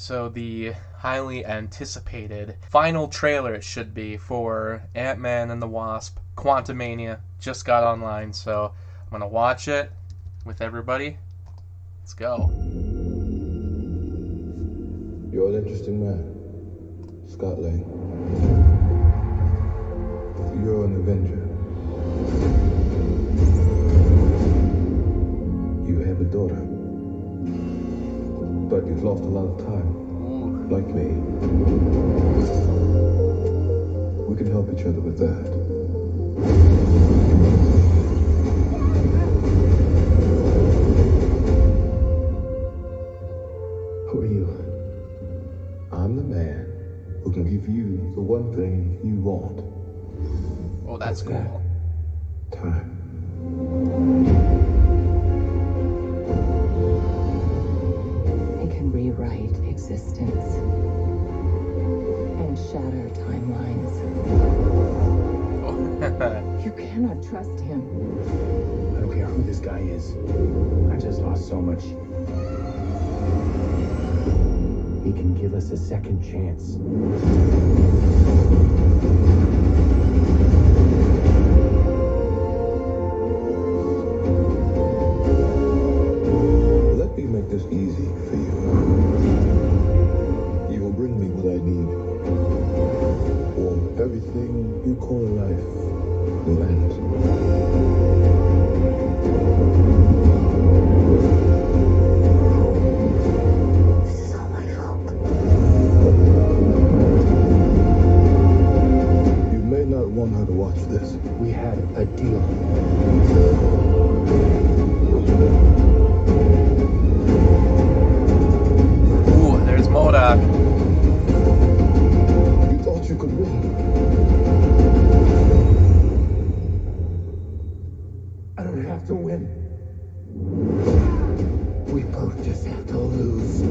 So the highly anticipated final trailer, it should be, for Ant-Man and the Wasp, QUANTUMANIA, just got online, so I'm going to watch it with everybody. Let's go. You're an interesting man, Scott Lang. You're an Avenger. You have a daughter. But you've lost a lot of time. Like me. We can help each other with that. Who are you? I'm the man who can give you the one thing you want. Oh, that's cool. Time. Rewrite existence and shatter timelines. You cannot trust him. I don't care who this guy is. I just lost so much. He can give us a second chance. Let me make this easy for you. You will bring me what I need, or everything you call life will end. This is all my fault. You may not want her to watch this. We had a deal. There's MODOK. You thought you could win. I don't have to win. We both just have to lose.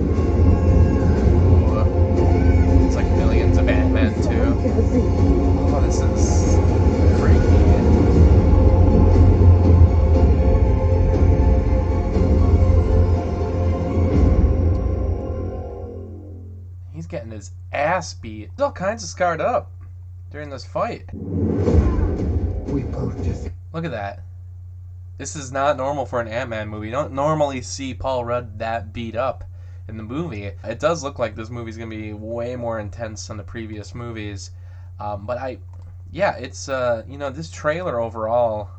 It's like millions of Ant-Man too. Oh, this is freaky. He's getting his ass beat. He's all kinds of scarred up during this fight. We both just... Look at that. This is not normal for an Ant-Man movie. You don't normally see Paul Rudd that beat up in the movie. It does look like this movie's going to be way more intense than the previous movies. It's, this trailer overall,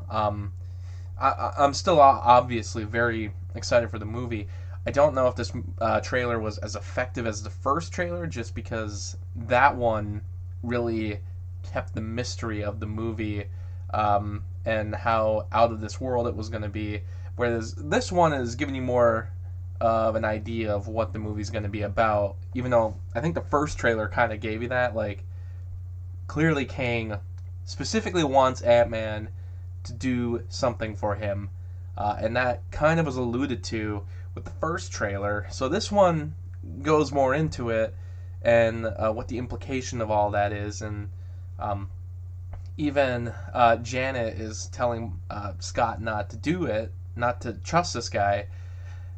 I'm still obviously very excited for the movie. I don't know if this trailer was as effective as the first trailer, just because that one really kept the mystery of the movie and how out of this world it was going to be. Whereas this one is giving you more of an idea of what the movie's going to be about, even though I think the first trailer kind of gave you that. Like, clearly Kang specifically wants Ant-Man to do something for him, and that kind of was alluded to with the first trailer. So this one goes more into it and what the implication of all that is. And even Janet is telling Scott not to do it, not to trust this guy.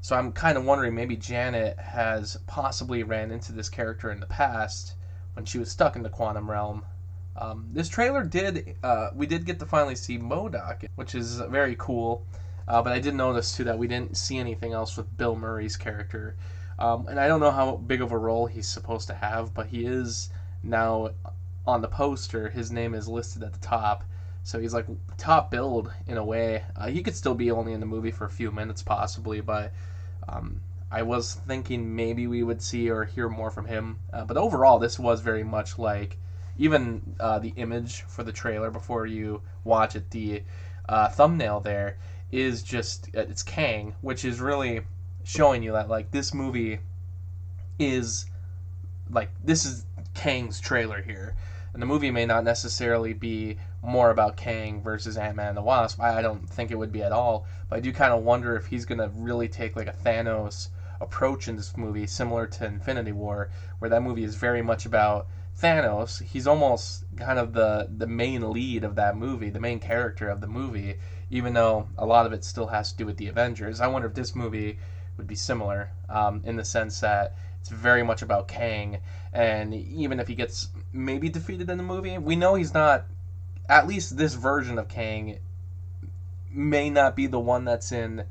So I'm kind of wondering, maybe Janet has possibly ran into this character in the past when she was stuck in the quantum realm. This trailer we did get to finally see MODOK, which is very cool. But I did notice, too, that we didn't see anything else with Bill Murray's character. And I don't know how big of a role he's supposed to have, but he is now on the poster. His name is listed at the top. So he's like top billed in a way. He could still be only in the movie for a few minutes possibly, but I was thinking maybe we would see or hear more from him. But overall, this was very much like, even the image for the trailer before you watch it, the thumbnail there, is just, it's Kang, which is really showing you that, like, this movie is, like, this is Kang's trailer here. And the movie may not necessarily be more about Kang versus Ant-Man and the Wasp. I don't think it would be at all. But I do kind of wonder if he's going to really take, like, a Thanos approach in this movie, similar to Infinity War, where that movie is very much about Thanos. He's almost kind of the main lead of that movie, the main character of the movie, even though a lot of it still has to do with the Avengers. I wonder if this movie would be similar, in the sense that It's very much about Kang, and even if he gets maybe defeated in the movie, we know he's not. At least this version of Kang may not be the one that's in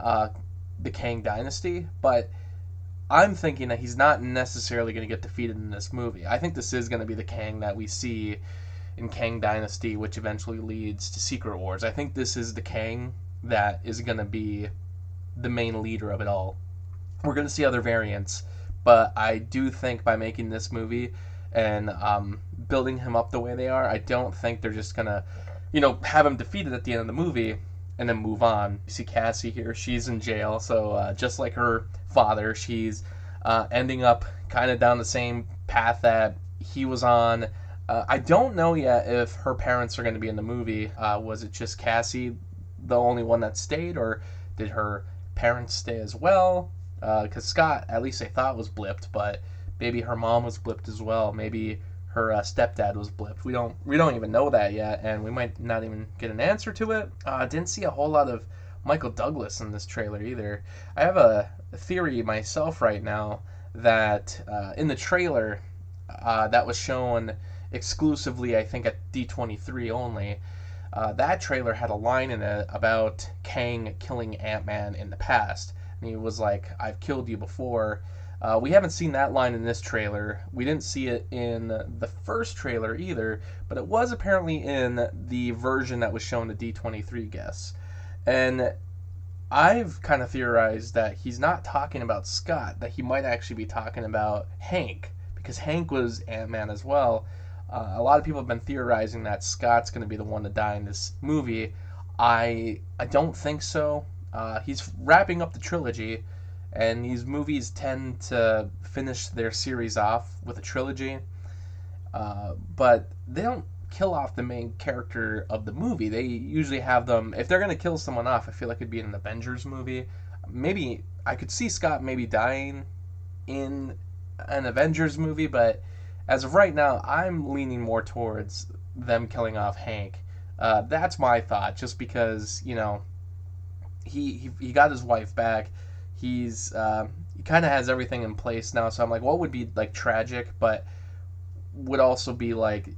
the Kang Dynasty, but I'm thinking that he's not necessarily going to get defeated in this movie. I think this is going to be the Kang that we see in Kang Dynasty, which eventually leads to Secret Wars. I think this is the Kang that is going to be the main leader of it all. We're going to see other variants, but I do think by making this movie and building him up the way they are, I don't think they're just going to, have him defeated at the end of the movie and then move on. You see Cassie here, she's in jail, so just like her father, she's ending up kind of down the same path that he was on. I don't know yet if her parents are going to be in the movie. Was it just Cassie, the only one that stayed, or did her parents stay as well? Because Scott, at least they thought, was blipped, but maybe her mom was blipped as well. Maybe her stepdad was blipped. We don't even know that yet, and we might not even get an answer to it. Didn't see a whole lot of Michael Douglas in this trailer either. I have a theory myself right now that in the trailer that was shown exclusively, I think, at D23 only, that trailer had a line in it about Kang killing Ant-Man in the past. And he was like, "I've killed you before." We haven't seen that line in this trailer. We didn't see it in the first trailer either, but it was apparently in the version that was shown to D23 guests. And I've kind of theorized that he's not talking about Scott, that he might actually be talking about Hank, because Hank was Ant-Man as well. A lot of people have been theorizing that Scott's going to be the one to die in this movie. I don't think so. He's wrapping up the trilogy, and these movies tend to finish their series off with a trilogy, but they don't kill off the main character of the movie. They usually have them, if they're going to kill someone off, I feel like it'd be in an Avengers movie. Maybe I could see Scott maybe dying in an Avengers movie, but as of right now, I'm leaning more towards them killing off Hank. That's my thought, just because, he got his wife back. He kind of has everything in place now, so I'm like, what would be like tragic, but would also be like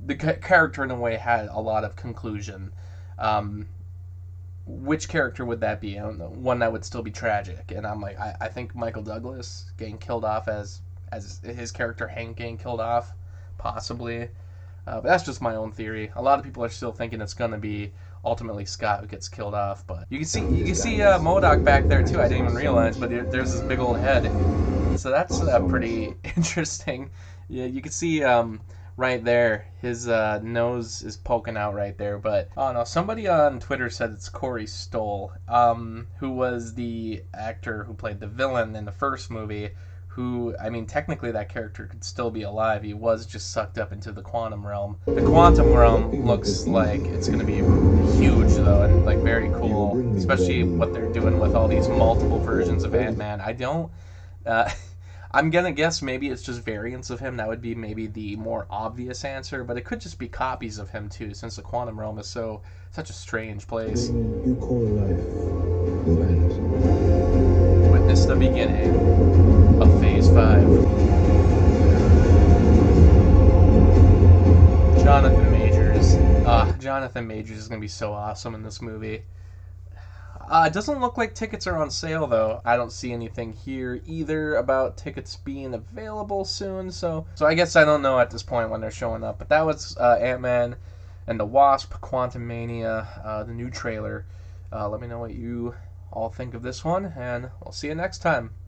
the character in a way had a lot of conclusion. Which character would that be? I don't know. One that would still be tragic, and I'm like, I think Michael Douglas getting killed off as his character Hank getting killed off, possibly. But that's just my own theory. A lot of people are still thinking it's gonna be ultimately Scott who gets killed off, but you can see MODOK back there too. I didn't even realize, but there's this big old head, so that's pretty interesting. Yeah, you can see right there his nose is poking out right there. But oh no, somebody on Twitter said it's Corey Stoll, who was the actor who played the villain in the first movie. Who, I mean, technically that character could still be alive. He was just sucked up into the quantum realm. The quantum realm looks like it's going to be huge, though, and like very cool, especially what they're doing with all these multiple versions of Ant-Man. I'm going to guess maybe it's just variants of him. That would be maybe the more obvious answer, but it could just be copies of him, too, since the quantum realm is such a strange place. You call life will end. Witness the beginning of Phase 5. Jonathan Majors. Jonathan Majors is going to be so awesome in this movie. It doesn't look like tickets are on sale, though. I don't see anything here either about tickets being available soon, so I guess I don't know at this point when they're showing up. But that was Ant-Man and the Wasp, QUANTUMANIA, the new trailer. Let me know what you all think of this one, and we'll see you next time.